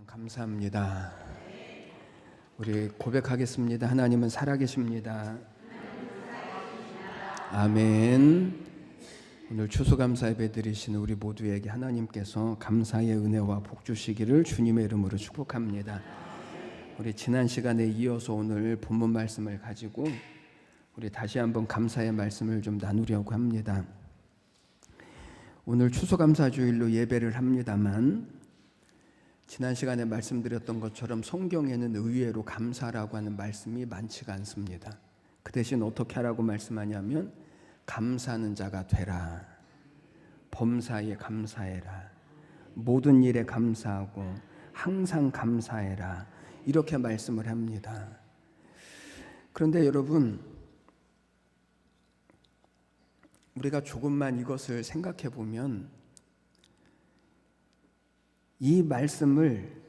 감사합니다. 우리 고백하겠습니다. 하나님은 살아계십니다. 아멘. 오늘 추수감사 예배 드리시는 우리 모두에게 하나님께서 감사의 은혜와 복 주시기를 주님의 이름으로 축복합니다. 우리 지난 시간에 이어서 오늘 본문 말씀을 가지고 우리 다시 한번 감사의 말씀을 좀 나누려고 합니다. 오늘 추수감사주일로 예배를 합니다만 지난 시간에 말씀드렸던 것처럼 성경에는 의외로 감사라고 하는 말씀이 많지가 않습니다. 그 대신 어떻게 하라고 말씀하냐면 감사하는 자가 되라, 범사에 감사해라, 모든 일에 감사하고 항상 감사해라, 이렇게 말씀을 합니다. 그런데 여러분, 우리가 조금만 이것을 생각해 보면 이 말씀을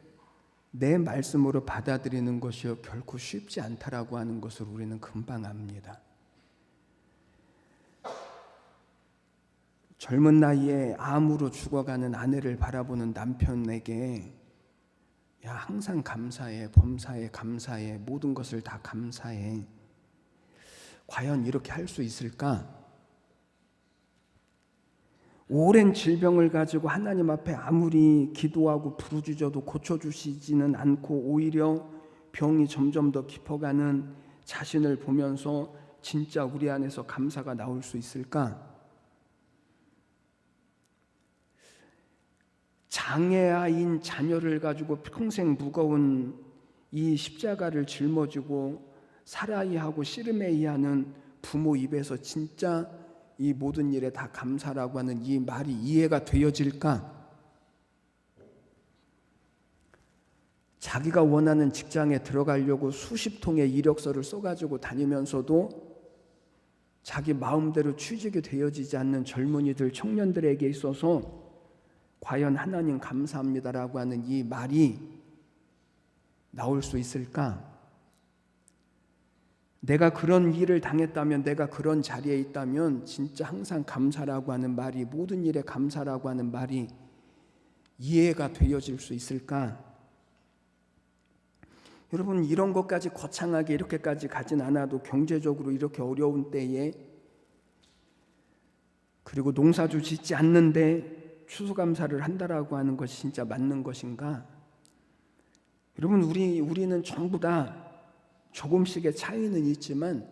내 말씀으로 받아들이는 것이 결코 쉽지 않다라고 하는 것을 우리는 금방 압니다. 젊은 나이에 암으로 죽어가는 아내를 바라보는 남편에게 야, 항상 감사해, 범사에 감사해, 모든 것을 다 감사해. 과연 이렇게 할 수 있을까? 오랜 질병을 가지고 하나님 앞에 아무리 기도하고 부르짖어도 고쳐주시지는 않고 오히려 병이 점점 더 깊어가는 자신을 보면서 진짜 우리 안에서 감사가 나올 수 있을까? 장애아인 자녀를 가지고 평생 무거운 이 십자가를 짊어지고 살아야 하고 씨름해야 하는 부모 입에서 진짜 이 모든 일에 다 감사라고 하는 이 말이 이해가 되어질까? 자기가 원하는 직장에 들어가려고 수십 통의 이력서를 써가지고 다니면서도 자기 마음대로 취직이 되어지지 않는 젊은이들, 청년들에게 있어서 과연 하나님 감사합니다라고 하는 이 말이 나올 수 있을까? 내가 그런 일을 당했다면, 내가 그런 자리에 있다면 진짜 항상 감사라고 하는 말이, 모든 일에 감사라고 하는 말이 이해가 되어질 수 있을까? 여러분, 이런 것까지 거창하게 이렇게까지 가진 않아도 경제적으로 이렇게 어려운 때에, 그리고 농사도 짓지 않는데 추수감사를 한다라고 하는 것이 진짜 맞는 것인가? 여러분, 우리는 전부 다 조금씩의 차이는 있지만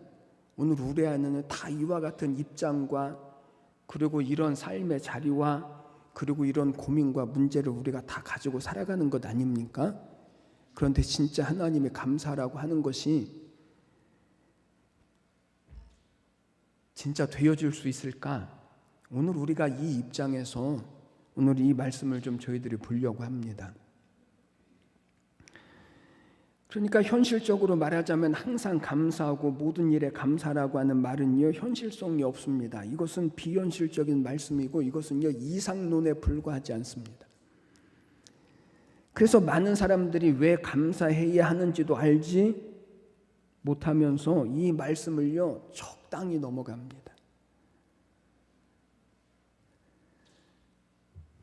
오늘 우리 안에는 다 이와 같은 입장과 그리고 이런 삶의 자리와 그리고 이런 고민과 문제를 우리가 다 가지고 살아가는 것 아닙니까? 그런데 진짜 하나님의 감사라고 하는 것이 진짜 되어질 수 있을까? 오늘 우리가 이 입장에서 오늘 이 말씀을 좀 저희들이 보려고 합니다. 그러니까 현실적으로 말하자면 항상 감사하고 모든 일에 감사라고 하는 말은요, 현실성이 없습니다. 이것은 비현실적인 말씀이고 이것은요, 이상론에 불과하지 않습니다. 그래서 많은 사람들이 왜 감사해야 하는지도 알지 못하면서 이 말씀을요, 적당히 넘어갑니다.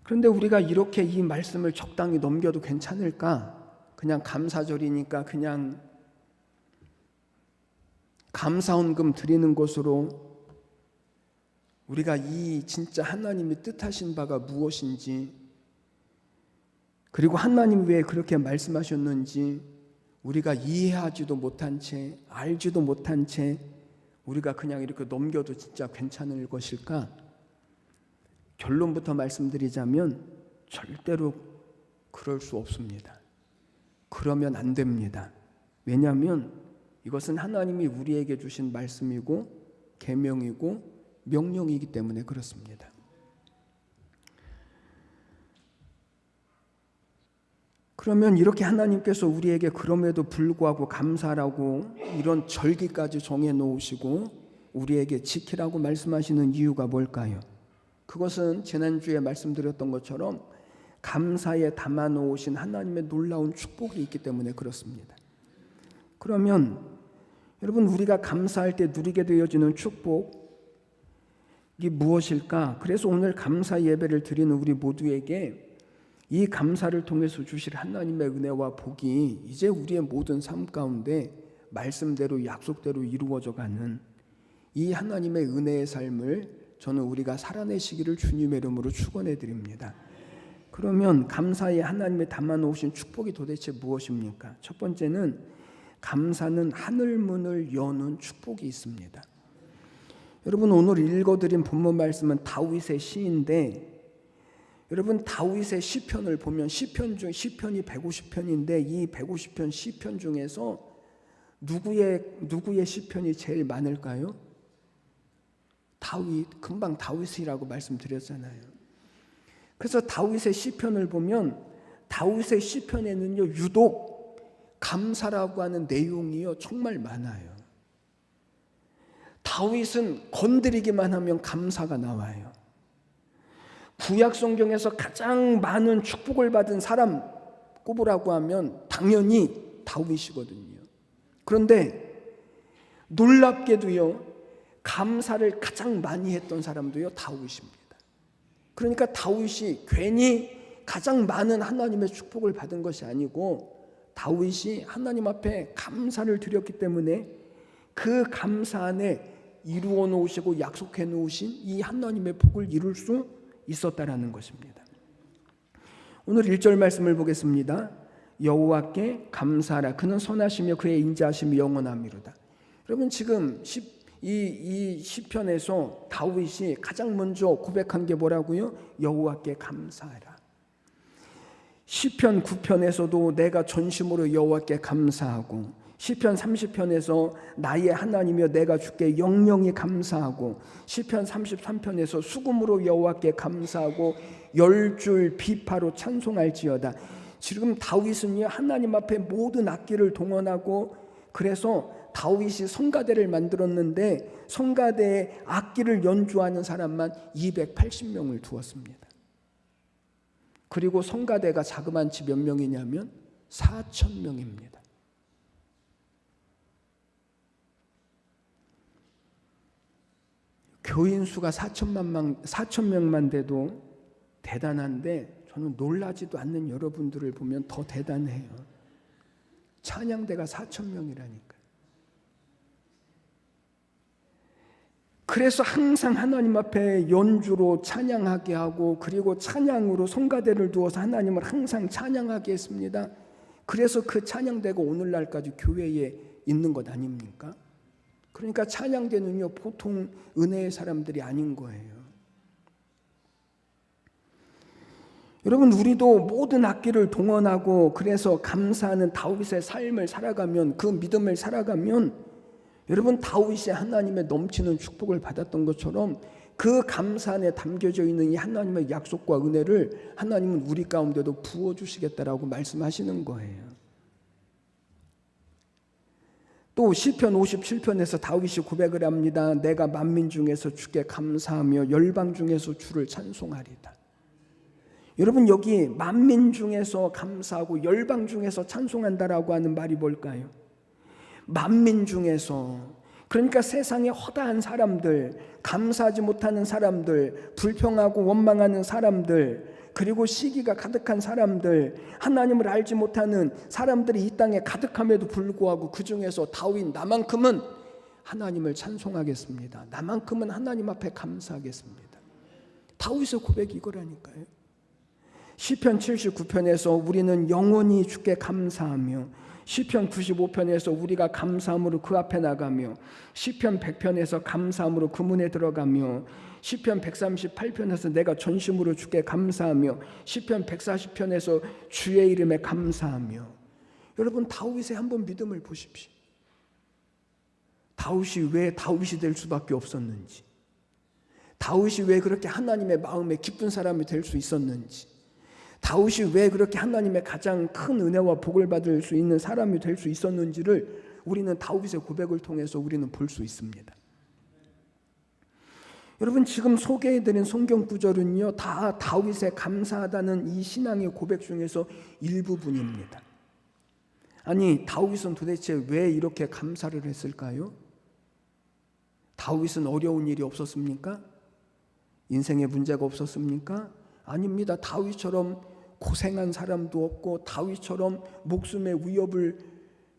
그런데 우리가 이렇게 이 말씀을 적당히 넘겨도 괜찮을까? 그냥 감사절이니까 그냥 감사헌금 드리는 것으로 우리가 이 진짜 하나님이 뜻하신 바가 무엇인지, 그리고 하나님 왜 그렇게 말씀하셨는지 우리가 이해하지도 못한 채, 알지도 못한 채 우리가 그냥 이렇게 넘겨도 진짜 괜찮을 것일까? 결론부터 말씀드리자면 절대로 그럴 수 없습니다. 그러면 안 됩니다. 왜냐하면 이것은 하나님이 우리에게 주신 말씀이고 계명이고 명령이기 때문에 그렇습니다. 그러면 이렇게 하나님께서 우리에게 그럼에도 불구하고 감사라고 이런 절기까지 정해놓으시고 우리에게 지키라고 말씀하시는 이유가 뭘까요? 그것은 지난주에 말씀드렸던 것처럼 감사에 담아놓으신 하나님의 놀라운 축복이 있기 때문에 그렇습니다. 그러면 여러분, 우리가 감사할 때 누리게 되어지는 축복이 무엇일까? 그래서 오늘 감사 예배를 드리는 우리 모두에게 이 감사를 통해서 주실 하나님의 은혜와 복이 이제 우리의 모든 삶 가운데 말씀대로 약속대로 이루어져가는 이 하나님의 은혜의 삶을 저는 우리가 살아내시기를 주님의 이름으로 축원해 드립니다. 그러면 감사에 하나님이 담아놓으신 축복이 도대체 무엇입니까? 첫 번째는 감사는 하늘문을 여는 축복이 있습니다. 여러분, 오늘 읽어드린 본문 말씀은 다윗의 시인데, 여러분 다윗의 시편을 보면 시편이 150편인데 이 150편 시편 중에서 누구의 시편이 제일 많을까요? 다윗, 금방 다윗이라고 말씀드렸잖아요. 그래서 다윗의 시편을 보면 다윗의 시편에는요 유독 감사라고 하는 내용이요 정말 많아요. 다윗은 건드리기만 하면 감사가 나와요. 구약 성경에서 가장 많은 축복을 받은 사람 꼽으라고 하면 당연히 다윗이거든요. 그런데 놀랍게도요 감사를 가장 많이 했던 사람도요 다윗입니다. 그러니까 다윗이 괜히 가장 많은 하나님의 축복을 받은 것이 아니고 다윗이 하나님 앞에 감사를 드렸기 때문에 그 감사 안에 이루어 놓으시고 약속해 놓으신 이 하나님의 복을 이룰 수 있었다라는 것입니다. 오늘 1절 말씀을 보겠습니다. 여호와께 감사하라. 그는 선하시며 그의 인자하심이 영원하미로다. 여러분, 지금 이 시편에서 다윗이 가장 먼저 고백한 게 뭐라고요? 여호와께 감사하라. 시편 9편에서도 내가 전심으로 여호와께 감사하고, 시편 30편에서 나의 하나님이여 내가 주께 영영이 감사하고, 시편 33편에서 수금으로 여호와께 감사하고 10줄 비파로 찬송할지어다. 지금 다윗은요 하나님 앞에 모든 악기를 동원하고, 그래서 다윗이 성가대를 만들었는데 성가대에 악기를 연주하는 사람만 280명을 두었습니다. 그리고 성가대가 자그만치 몇 명이냐면 4,000명입니다. 교인 수가 4,000명만 돼도 대단한데 저는 놀라지도 않는 여러분들을 보면 더 대단해요. 찬양대가 4,000명이라니까. 그래서 항상 하나님 앞에 연주로 찬양하게 하고, 그리고 찬양으로 성가대를 두어서 하나님을 항상 찬양하게 했습니다. 그래서 그 찬양대가 오늘날까지 교회에 있는 것 아닙니까? 그러니까 찬양대는요 보통 은혜의 사람들이 아닌 거예요. 여러분, 우리도 모든 악기를 동원하고 그래서 감사하는 다윗의 삶을 살아가면, 그 믿음을 살아가면 여러분 다윗이 하나님의 넘치는 축복을 받았던 것처럼 그 감사 안에 담겨져 있는 이 하나님의 약속과 은혜를 하나님은 우리 가운데도 부어주시겠다라고 말씀하시는 거예요. 또 시편 57편에서 다윗이 고백을 합니다. 내가 만민 중에서 주께 감사하며 열방 중에서 주를 찬송하리다. 여러분, 여기 만민 중에서 감사하고 열방 중에서 찬송한다라고 하는 말이 뭘까요? 만민 중에서, 그러니까 세상에 허다한 사람들, 감사하지 못하는 사람들, 불평하고 원망하는 사람들, 그리고 시기가 가득한 사람들, 하나님을 알지 못하는 사람들이 이 땅에 가득함에도 불구하고 그 중에서 다윗, 나만큼은 하나님을 찬송하겠습니다. 나만큼은 하나님 앞에 감사하겠습니다. 다윗의 고백이 이거라니까요. 시편 79편에서 우리는 영원히 주께 감사하며, 시편 95편에서 우리가 감사함으로 그 앞에 나가며, 시편 100편에서 감사함으로 그 문에 들어가며, 시편 138편에서 내가 전심으로 주께 감사하며, 시편 140편에서 주의 이름에 감사하며. 여러분, 다윗의 한번 믿음을 보십시오. 다윗이 왜 다윗이 될 수밖에 없었는지, 다윗이 왜 그렇게 하나님의 마음에 기쁜 사람이 될 수 있었는지, 다윗이 왜 그렇게 하나님의 가장 큰 은혜와 복을 받을 수 있는 사람이 될 수 있었는지를 우리는 다윗의 고백을 통해서 우리는 볼 수 있습니다. 여러분, 지금 소개해드린 성경 구절은요 다 다윗의 감사하다는 이 신앙의 고백 중에서 일부분입니다. 아니, 다윗은 도대체 왜 이렇게 감사를 했을까요? 다윗은 어려운 일이 없었습니까? 인생에 문제가 없었습니까? 아닙니다. 다윗처럼 고생한 사람도 없고 다윗처럼 목숨의 위협을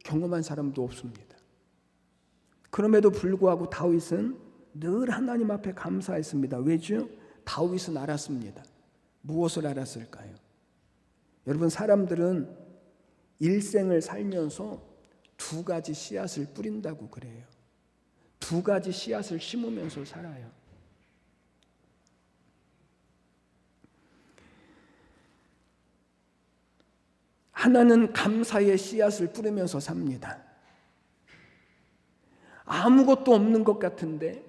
경험한 사람도 없습니다. 그럼에도 불구하고 다윗은 늘 하나님 앞에 감사했습니다. 왜죠? 다윗은 알았습니다. 무엇을 알았을까요? 여러분, 사람들은 일생을 살면서 두 가지 씨앗을 뿌린다고 그래요. 두 가지 씨앗을 심으면서 살아요. 하나는 감사의 씨앗을 뿌리면서 삽니다. 아무것도 없는 것 같은데,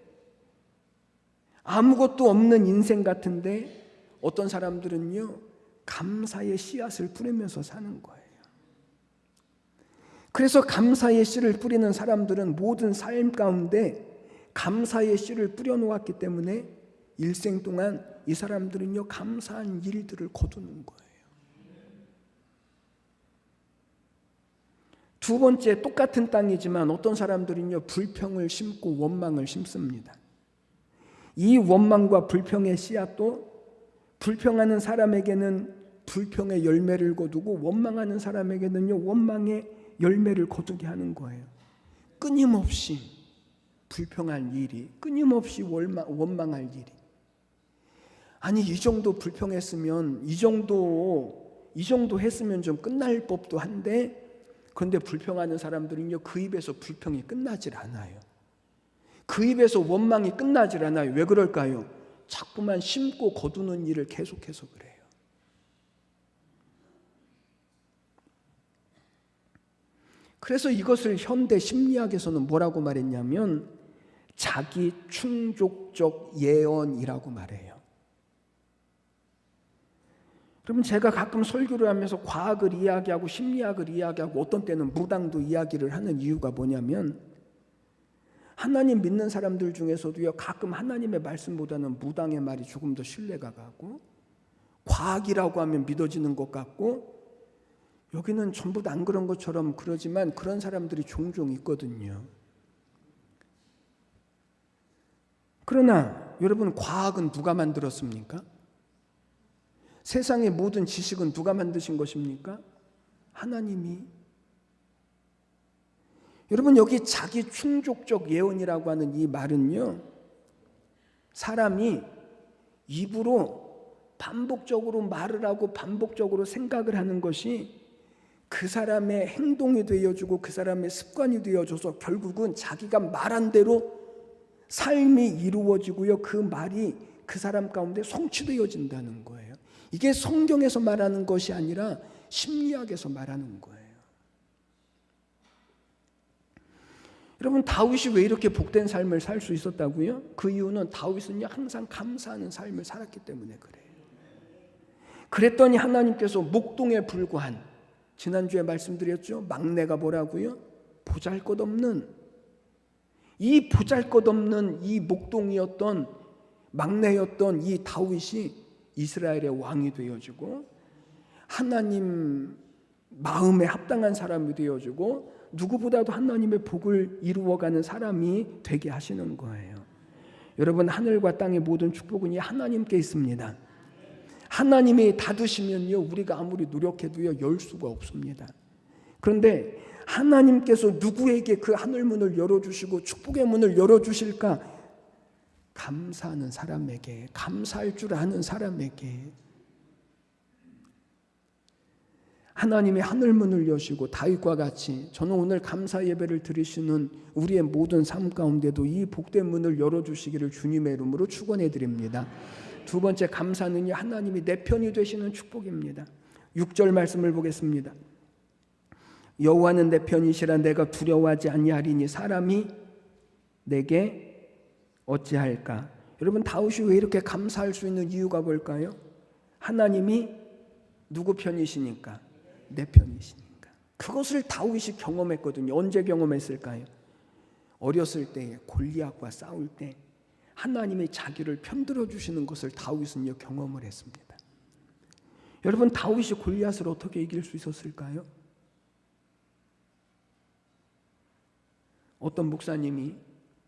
아무것도 없는 인생 같은데 어떤 사람들은요, 감사의 씨앗을 뿌리면서 사는 거예요. 그래서 감사의 씨를 뿌리는 사람들은 모든 삶 가운데 감사의 씨를 뿌려놓았기 때문에 일생 동안 이 사람들은요, 감사한 일들을 거두는 거예요. 두 번째, 똑같은 땅이지만 어떤 사람들은요, 불평을 심고 원망을 심습니다. 이 원망과 불평의 씨앗도 불평하는 사람에게는 불평의 열매를 거두고 원망하는 사람에게는요, 원망의 열매를 거두게 하는 거예요. 끊임없이 불평할 일이, 끊임없이 원망할 일이. 아니, 이 정도 불평했으면, 이 정도 했으면 좀 끝날 법도 한데, 그런데 불평하는 사람들은요, 그 입에서 불평이 끝나질 않아요. 그 입에서 원망이 끝나질 않아요. 왜 그럴까요? 자꾸만 심고 거두는 일을 계속해서 그래요. 그래서 이것을 현대 심리학에서는 뭐라고 말했냐면 자기 충족적 예언이라고 말해요. 그러면 제가 가끔 설교를 하면서 과학을 이야기하고 심리학을 이야기하고 어떤 때는 무당도 이야기를 하는 이유가 뭐냐면, 하나님 믿는 사람들 중에서도요, 가끔 하나님의 말씀보다는 무당의 말이 조금 더 신뢰가 가고, 과학이라고 하면 믿어지는 것 같고, 여기는 전부 다 안 그런 것처럼 그러지만 그런 사람들이 종종 있거든요. 그러나 여러분, 과학은 누가 만들었습니까? 세상의 모든 지식은 누가 만드신 것입니까? 하나님이. 여러분, 여기 자기 충족적 예언이라고 하는 이 말은요, 사람이 입으로 반복적으로 말을 하고 반복적으로 생각을 하는 것이 그 사람의 행동이 되어주고 그 사람의 습관이 되어줘서 결국은 자기가 말한 대로 삶이 이루어지고요, 그 말이 그 사람 가운데 성취되어진다는 거예요. 이게 성경에서 말하는 것이 아니라 심리학에서 말하는 거예요. 여러분, 다윗이 왜 이렇게 복된 삶을 살 수 있었다고요? 그 이유는 다윗은요, 항상 감사하는 삶을 살았기 때문에 그래요. 그랬더니 하나님께서 목동에 불과한, 지난주에 말씀드렸죠, 막내가 뭐라고요? 보잘것없는, 이 보잘것없는 이 목동이었던, 막내였던 이 다윗이 이스라엘의 왕이 되어주고 하나님 마음에 합당한 사람이 되어주고 누구보다도 하나님의 복을 이루어가는 사람이 되게 하시는 거예요. 여러분, 하늘과 땅의 모든 축복은 이 하나님께 있습니다. 하나님이 닫으시면요, 우리가 아무리 노력해도요, 열 수가 없습니다. 그런데 하나님께서 누구에게 그 하늘문을 열어주시고 축복의 문을 열어주실까? 감사하는 사람에게, 감사할 줄 아는 사람에게. 하나님의 하늘문을 여시고 다윗과 같이 저는 오늘 감사 예배를 드리시는 우리의 모든 삶 가운데도 이 복된 문을 열어주시기를 주님의 이름으로 축원해 드립니다. 두 번째, 감사는요, 하나님이 내 편이 되시는 축복입니다. 6절 말씀을 보겠습니다. 여호와는 내 편이시라 내가 두려워하지 아니하리니 사람이 내게 어찌할까? 여러분, 다윗이 왜 이렇게 감사할 수 있는 이유가 뭘까요? 하나님이 누구 편이시니까? 내 편이시니까. 그것을 다윗이 경험했거든요. 언제 경험했을까요? 어렸을 때에 골리앗과 싸울 때 하나님이 자기를 편들어 주시는 것을 다윗은요, 경험을 했습니다. 여러분, 다윗이 골리앗을 어떻게 이길 수 있었을까요? 어떤 목사님이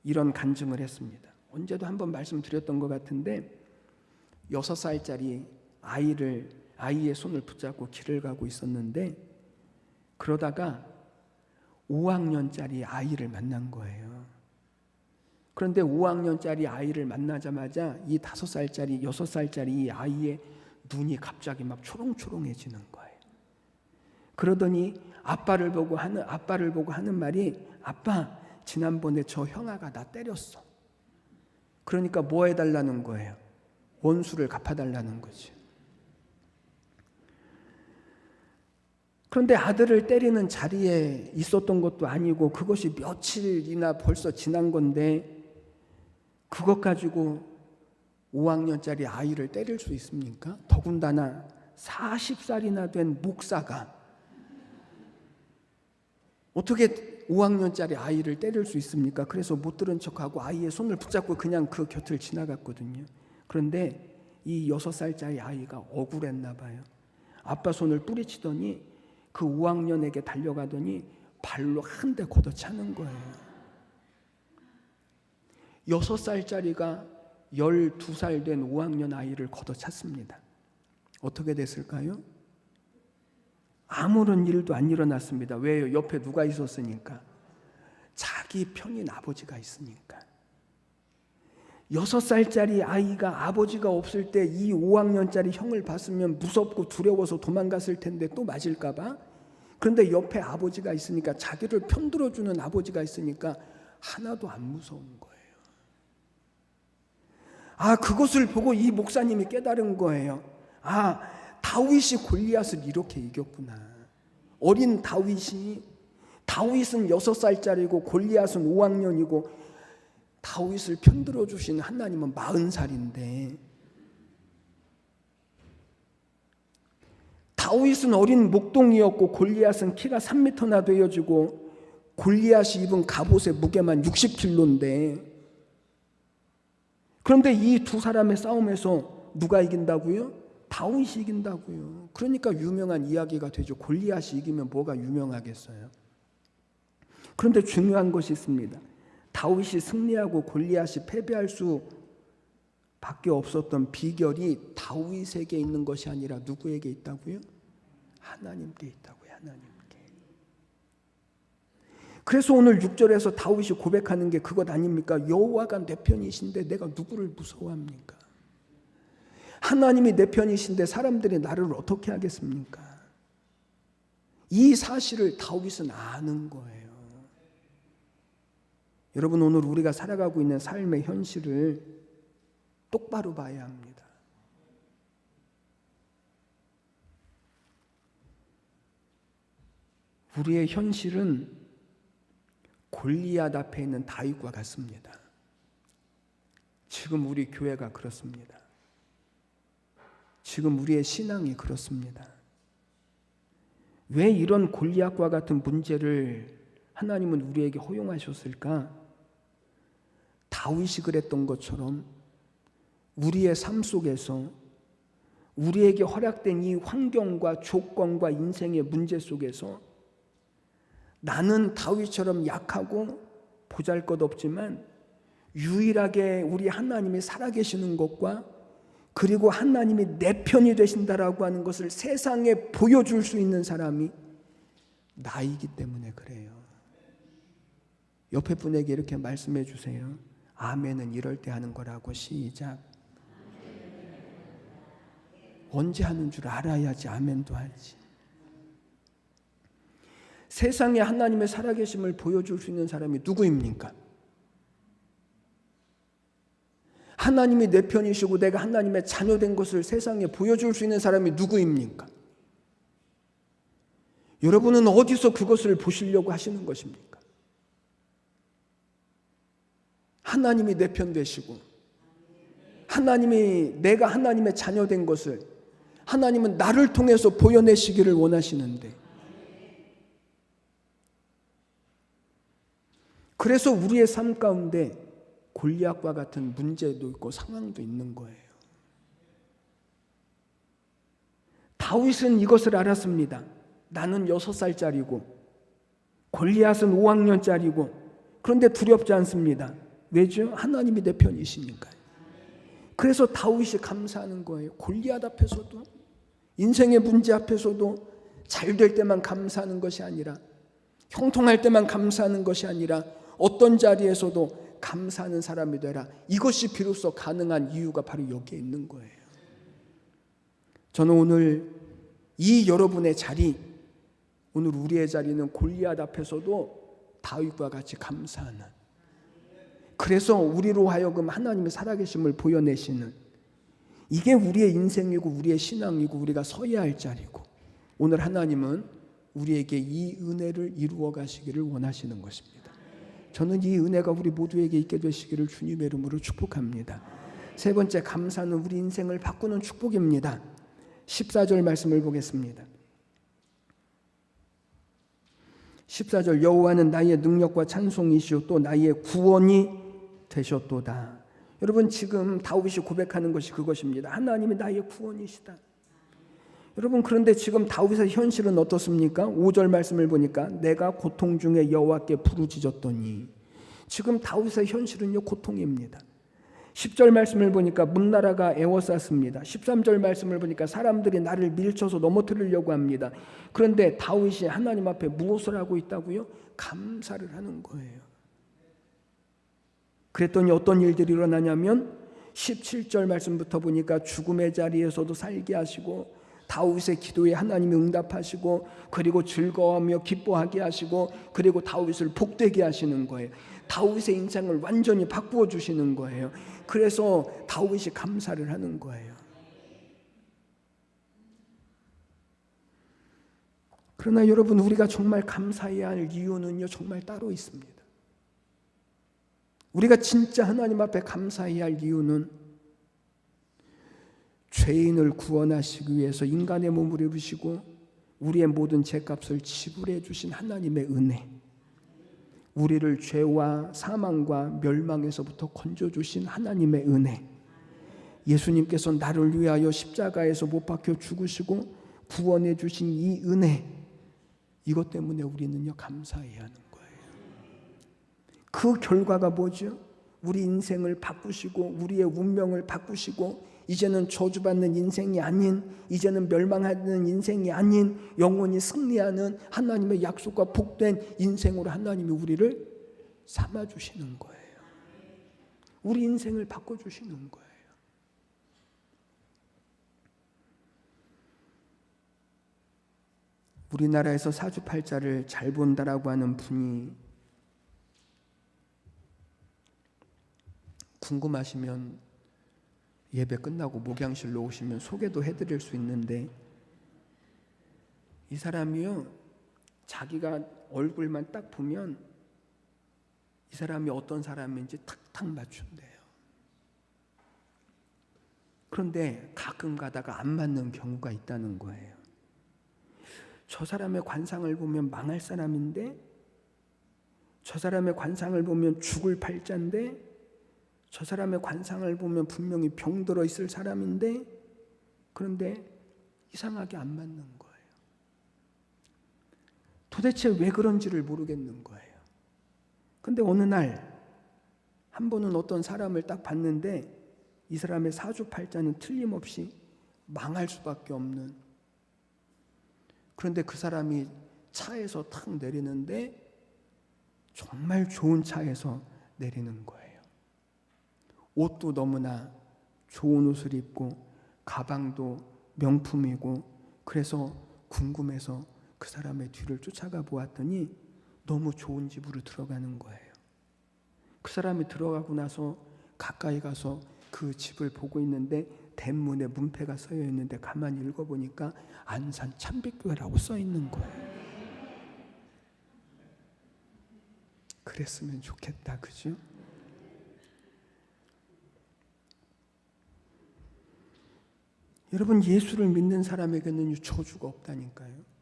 이런 간증을 했습니다. 언제도 한번 말씀드렸던 것 같은데 6살짜리 아이를 아이의 손을 붙잡고 길을 가고 있었는데 그러다가 5학년짜리 아이를 만난 거예요. 그런데 5학년짜리 아이를 만나자마자 이 5살짜리, 6살짜리 이 아이의 눈이 갑자기 막 초롱초롱해지는 거예요. 그러더니 아빠를 보고 하는 말이, 아빠, 지난번에 저 형아가 나 때렸어. 그러니까 뭐 해달라는 거예요? 원수를 갚아달라는 거죠. 그런데 아들을 때리는 자리에 있었던 것도 아니고 그것이 며칠이나 벌써 지난 건데 그것 가지고 5학년짜리 아이를 때릴 수 있습니까? 더군다나 40살이나 된 목사가 어떻게 5학년짜리 아이를 때릴 수 있습니까? 그래서 못 들은 척하고 아이의 손을 붙잡고 그냥 그 곁을 지나갔거든요. 그런데 이 6살짜리 아이가 억울했나 봐요. 아빠 손을 뿌리치더니 그 5학년에게 달려가더니 발로 한 대 걷어차는 거예요. 6살짜리가 12살 된 5학년 아이를 걷어찼습니다. 어떻게 됐을까요? 아무런 일도 안 일어났습니다. 왜요? 옆에 누가 있었으니까. 자기 편인 아버지가 있으니까. 6살짜리 아이가 아버지가 없을 때 이 5학년짜리 형을 봤으면 무섭고 두려워서 도망갔을 텐데 또 맞을까 봐. 그런데 옆에 아버지가 있으니까, 자기를 편들어주는 아버지가 있으니까 하나도 안 무서운 거예요. 그것을 보고 이 목사님이 깨달은 거예요. 다윗이 골리앗을 이렇게 이겼구나. 어린 다윗은 6살짜리고 골리앗은 5학년이고 다윗을 편들어 주신 하나님은 40살인데 다윗은 어린 목동이었고 골리앗은 키가 3m나 되어지고 골리앗이 입은 갑옷의 무게만 60kg인데 그런데 이 두 사람의 싸움에서 누가 이긴다고요? 다윗이 이긴다고요. 그러니까 유명한 이야기가 되죠. 골리앗이 이기면 뭐가 유명하겠어요? 그런데 중요한 것이 있습니다. 다윗이 승리하고 골리앗이 패배할 수밖에 없었던 비결이 다윗에게 있는 것이 아니라 누구에게 있다고요? 하나님께 있다고요. 하나님께. 그래서 오늘 6절에서 다윗이 고백하는 게 그것 아닙니까? 여호와가 내 편이신데 내가 누구를 무서워합니까? 하나님이 내 편이신데 사람들이 나를 어떻게 하겠습니까? 이 사실을 다윗은 아는 거예요. 여러분, 오늘 우리가 살아가고 있는 삶의 현실을 똑바로 봐야 합니다. 우리의 현실은 골리앗 앞에 있는 다윗과 같습니다. 지금 우리 교회가 그렇습니다. 지금 우리의 신앙이 그렇습니다. 왜 이런 골리앗과 같은 문제를 하나님은 우리에게 허용하셨을까? 다윗이 그랬던 것처럼 우리의 삶 속에서 우리에게 허락된 이 환경과 조건과 인생의 문제 속에서 나는 다윗처럼 약하고 보잘것없지만 유일하게 우리 하나님이 살아계시는 것과 그리고 하나님이 내 편이 되신다라고 하는 것을 세상에 보여줄 수 있는 사람이 나이기 때문에 그래요. 옆에 분에게 이렇게 말씀해 주세요. 아멘은 이럴 때 하는 거라고. 시작. 언제 하는 줄 알아야지 아멘도 하지. 세상에 하나님의 살아계심을 보여줄 수 있는 사람이 누구입니까? 하나님이 내 편이시고 내가 하나님의 자녀된 것을 세상에 보여줄 수 있는 사람이 누구입니까? 여러분은 어디서 그것을 보시려고 하시는 것입니까? 하나님이 내 편 되시고 내가 하나님의 자녀된 것을 하나님은 나를 통해서 보여내시기를 원하시는데, 그래서 우리의 삶 가운데 골리앗과 같은 문제도 있고 상황도 있는 거예요. 다윗은 이것을 알았습니다. 나는 6살짜리고 골리앗은 5학년짜리고 그런데 두렵지 않습니다. 왜죠? 하나님이 내 편이시니까요. 그래서 다윗이 감사하는 거예요. 골리앗 앞에서도 인생의 문제 앞에서도 잘 될 때만 감사하는 것이 아니라, 형통할 때만 감사하는 것이 아니라 어떤 자리에서도 감사하는 사람이 되라. 이것이 비로소 가능한 이유가 바로 여기에 있는 거예요. 저는 오늘 이 여러분의 자리, 오늘 우리의 자리는 골리앗 앞에서도 다윗과 같이 감사하는, 그래서 우리로 하여금 하나님의 살아계심을 보여내시는, 이게 우리의 인생이고 우리의 신앙이고 우리가 서야 할 자리고, 오늘 하나님은 우리에게 이 은혜를 이루어 가시기를 원하시는 것입니다. 저는 이 은혜가 우리 모두에게 있게 되시기를 주님의 이름으로 축복합니다. 세 번째, 감사는 우리 인생을 바꾸는 축복입니다. 14절 말씀을 보겠습니다. 14절, 여호와는 나의 능력과 찬송이시오 또 나의 구원이 되셨도다. 여러분, 지금 다윗이 고백하는 것이 그것입니다. 하나님이 나의 구원이시다. 여러분, 그런데 지금 다윗의 현실은 어떻습니까? 5절 말씀을 보니까 내가 고통 중에 여호와께 부르짖었더니, 지금 다윗의 현실은요, 고통입니다. 10절 말씀을 보니까 문나라가 에워쌌습니다. 13절 말씀을 보니까 사람들이 나를 밀쳐서 넘어뜨리려고 합니다. 그런데 다윗이 하나님 앞에 무엇을 하고 있다고요? 감사를 하는 거예요. 그랬더니 어떤 일들이 일어나냐면 17절 말씀부터 보니까 죽음의 자리에서도 살게 하시고, 다윗의 기도에 하나님이 응답하시고, 그리고 즐거워하며 기뻐하게 하시고, 그리고 다윗을 복되게 하시는 거예요. 다윗의 인생을 완전히 바꾸어 주시는 거예요. 그래서 다윗이 감사를 하는 거예요. 그러나 여러분, 우리가 정말 감사해야 할 이유는요, 정말 따로 있습니다. 우리가 진짜 하나님 앞에 감사해야 할 이유는, 죄인을 구원하시기 위해서 인간의 몸을 입으시고 우리의 모든 죄값을 지불해 주신 하나님의 은혜, 우리를 죄와 사망과 멸망에서부터 건져주신 하나님의 은혜, 예수님께서 나를 위하여 십자가에서 못 박혀 죽으시고 구원해 주신 이 은혜, 이것 때문에 우리는요, 감사해야 하는 거예요. 그 결과가 뭐죠? 우리 인생을 바꾸시고 우리의 운명을 바꾸시고, 이제는 저주받는 인생이 아닌, 이제는 멸망하는 인생이 아닌 영원히 승리하는 하나님의 약속과 복된 인생으로 하나님이 우리를 삼아주시는 거예요. 우리 인생을 바꿔주시는 거예요. 우리나라에서 사주팔자를 잘 본다라고 하는 분이 궁금하시면 예배 끝나고 목양실로 오시면 소개도 해드릴 수 있는데, 이 사람이요, 자기가 얼굴만 딱 보면 이 사람이 어떤 사람인지 탁탁 맞춘대요. 그런데 가끔 가다가 안 맞는 경우가 있다는 거예요. 저 사람의 관상을 보면 망할 사람인데, 저 사람의 관상을 보면 죽을 팔자인데, 저 사람의 관상을 보면 분명히 병들어 있을 사람인데, 그런데 이상하게 안 맞는 거예요. 도대체 왜 그런지를 모르겠는 거예요. 그런데 어느 날 한 번은 어떤 사람을 딱 봤는데, 이 사람의 사주팔자는 틀림없이 망할 수밖에 없는, 그런데 그 사람이 차에서 탁 내리는데 정말 좋은 차에서 내리는 거예요. 옷도 너무나 좋은 옷을 입고 가방도 명품이고, 그래서 궁금해서 그 사람의 뒤를 쫓아가 보았더니 너무 좋은 집으로 들어가는 거예요. 그 사람이 들어가고 나서 가까이 가서 그 집을 보고 있는데 대문에 문패가 써여 있는데 가만히 읽어보니까 안산 참빛교회라고 써 있는 거예요. 그랬으면 좋겠다, 그죠? 여러분, 예수를 믿는 사람에게는 저주가 없다니까요.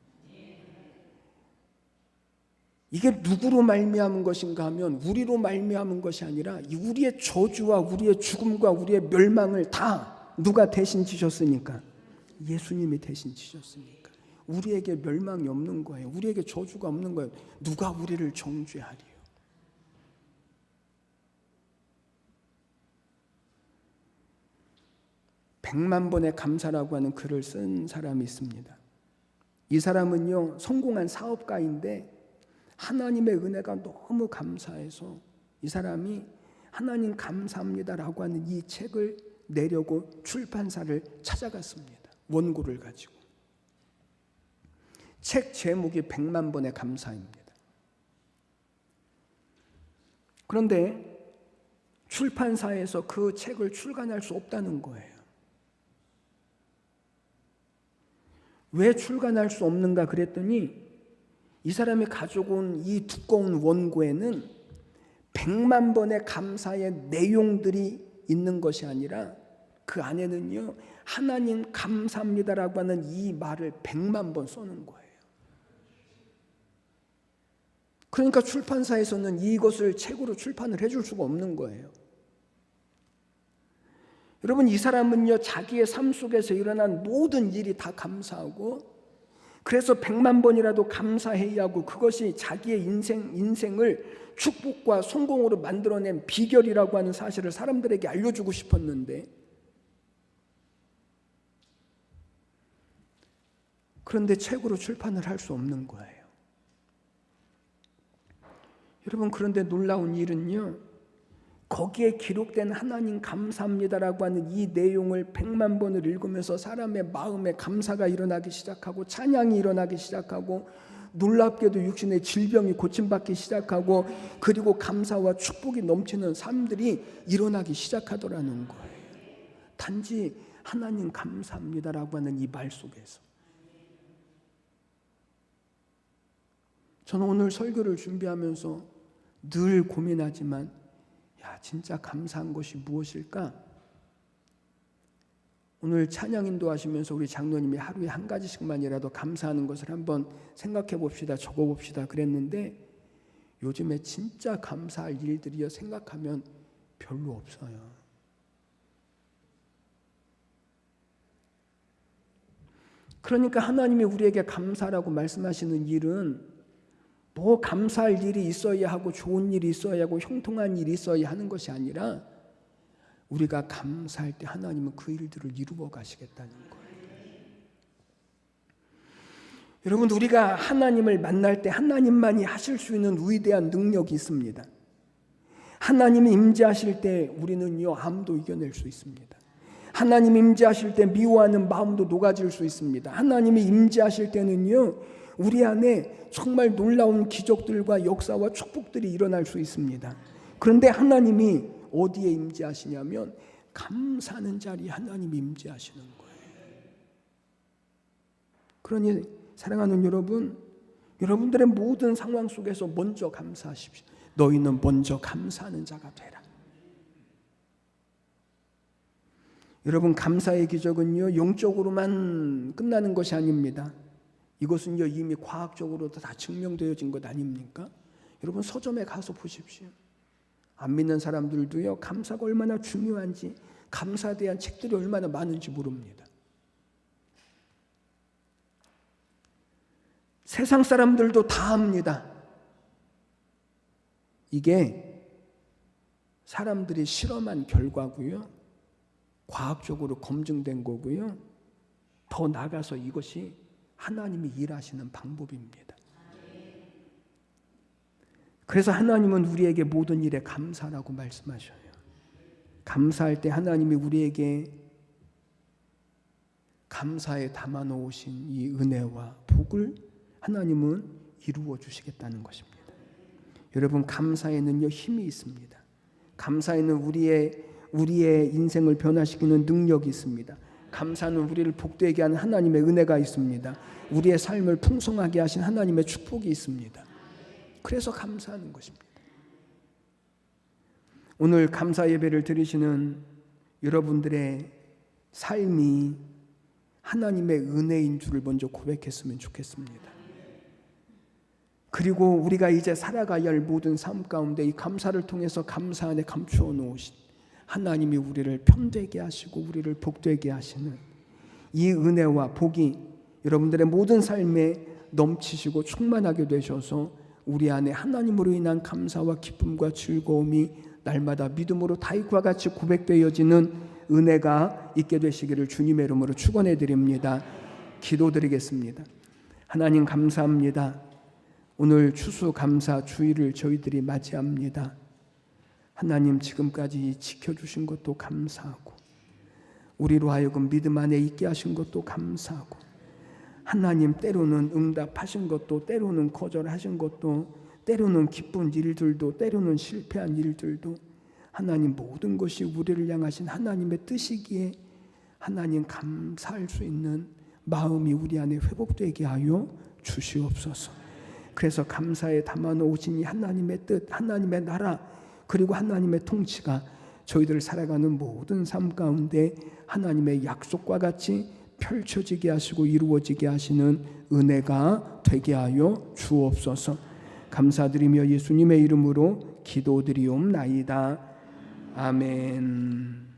이게 누구로 말미암은 것인가 하면 우리로 말미암은 것이 아니라 우리의 저주와 우리의 죽음과 우리의 멸망을 다 누가 대신 지셨으니까? 예수님이 대신 지셨으니까 우리에게 멸망이 없는 거예요. 우리에게 저주가 없는 거예요. 누가 우리를 정죄하리요? 100만 번의 감사라고 하는 글을 쓴 사람이 있습니다. 이 사람은요, 성공한 사업가인데 하나님의 은혜가 너무 감사해서 이 사람이 하나님 감사합니다라고 하는 이 책을 내려고 출판사를 찾아갔습니다. 원고를 가지고. 책 제목이 100만 번의 감사입니다. 그런데 출판사에서 그 책을 출간할 수 없다는 거예요. 왜 출간할 수 없는가 그랬더니 이 사람이 가져온 이 두꺼운 원고에는 100만 번의 감사의 내용들이 있는 것이 아니라 그 안에는요, 하나님 감사합니다라고 하는 이 말을 100만 번 써는 거예요. 그러니까 출판사에서는 이것을 책으로 출판을 해줄 수가 없는 거예요. 여러분, 이 사람은요, 자기의 삶 속에서 일어난 모든 일이 다 감사하고, 그래서 100만 번이라도 감사해야 하고, 그것이 자기의 인생을 축복과 성공으로 만들어낸 비결이라고 하는 사실을 사람들에게 알려주고 싶었는데, 그런데 책으로 출판을 할 수 없는 거예요. 여러분, 그런데 놀라운 일은요, 거기에 기록된 하나님 감사합니다라고 하는 이 내용을 100만 번을 읽으면서 사람의 마음에 감사가 일어나기 시작하고, 찬양이 일어나기 시작하고, 놀랍게도 육신의 질병이 고침받기 시작하고, 그리고 감사와 축복이 넘치는 삶들이 일어나기 시작하더라는 거예요. 단지 하나님 감사합니다라고 하는 이 말 속에서. 저는 오늘 설교를 준비하면서 늘 고민하지만, 진짜 감사한 것이 무엇일까? 오늘 찬양 인도하시면서 우리 장로님이 하루에 한 가지씩만이라도 감사하는 것을 한번 생각해 봅시다, 적어 봅시다 그랬는데, 요즘에 진짜 감사할 일들이요, 생각하면 별로 없어요. 그러니까 하나님이 우리에게 감사라고 말씀하시는 일은 뭐 감사할 일이 있어야 하고, 좋은 일이 있어야 하고, 형통한 일이 있어야 하는 것이 아니라, 우리가 감사할 때 하나님은 그 일들을 이루어 가시겠다는 거예요. 여러분, 우리가 하나님을 만날 때 하나님만이 하실 수 있는 위대한 능력이 있습니다. 하나님이 임재하실 때 우리는요, 암도 이겨낼 수 있습니다. 하나님이 임재하실 때 미워하는 마음도 녹아질 수 있습니다. 하나님이 임재하실 때는요, 우리 안에 정말 놀라운 기적들과 역사와 축복들이 일어날 수 있습니다. 그런데 하나님이 어디에 임재하시냐면, 감사하는 자리에 하나님이 임재하시는 거예요. 그러니 사랑하는 여러분, 여러분들의 모든 상황 속에서 먼저 감사하십시오. 너희는 먼저 감사하는 자가 되라. 여러분, 감사의 기적은요, 영적으로만 끝나는 것이 아닙니다. 이것은요, 이미 과학적으로도 다 증명되어진 것 아닙니까? 여러분, 서점에 가서 보십시오. 안 믿는 사람들도요, 감사가 얼마나 중요한지, 감사에 대한 책들이 얼마나 많은지 모릅니다. 세상 사람들도 다 합니다. 이게 사람들이 실험한 결과고요, 과학적으로 검증된 거고요, 더 나아가서 이것이 하나님이 일하시는 방법입니다. 그래서 하나님은 우리에게 모든 일에 감사라고 말씀하셔요. 감사할 때 하나님이 우리에게 감사에 담아 놓으신 이 은혜와 복을 하나님은 이루어 주시겠다는 것입니다. 여러분, 감사에는요, 힘이 있습니다. 감사에는 우리의 인생을 변화시키는 능력이 있습니다. 감사는 우리를 복되게 하는 하나님의 은혜가 있습니다. 우리의 삶을 풍성하게 하신 하나님의 축복이 있습니다. 그래서 감사하는 것입니다. 오늘 감사 예배를 드리시는 여러분들의 삶이 하나님의 은혜인 줄을 먼저 고백했으면 좋겠습니다. 그리고 우리가 이제 살아가야 할 모든 삶 가운데 이 감사를 통해서 감사 안에 감추어 놓으신 하나님이 우리를 편되게 하시고 우리를 복되게 하시는 이 은혜와 복이 여러분들의 모든 삶에 넘치시고 충만하게 되셔서 우리 안에 하나님으로 인한 감사와 기쁨과 즐거움이 날마다 믿음으로 다윗과 같이 고백되어지는 은혜가 있게 되시기를 주님의 이름으로 축원해 드립니다. 기도드리겠습니다. 하나님 감사합니다. 오늘 추수감사 주일을 저희들이 맞이합니다. 하나님 지금까지 지켜주신 것도 감사하고 우리로 하여금 믿음 안에 있게 하신 것도 감사하고 하나님 때로는 응답하신 것도 때로는 거절하신 것도 때로는 기쁜 일들도 때로는 실패한 일들도 하나님 모든 것이 우리를 향하신 하나님의 뜻이기에 하나님 감사할 수 있는 마음이 우리 안에 회복되게 하여 주시옵소서. 그래서 감사에 담아놓으신 이 하나님의 뜻, 하나님의 나라 그리고 하나님의 통치가 저희들 살아가는 모든 삶 가운데 하나님의 약속과 같이 펼쳐지게 하시고 이루어지게 하시는 은혜가 되게 하여 주옵소서. 감사드리며 예수님의 이름으로 기도드리옵나이다. 아멘.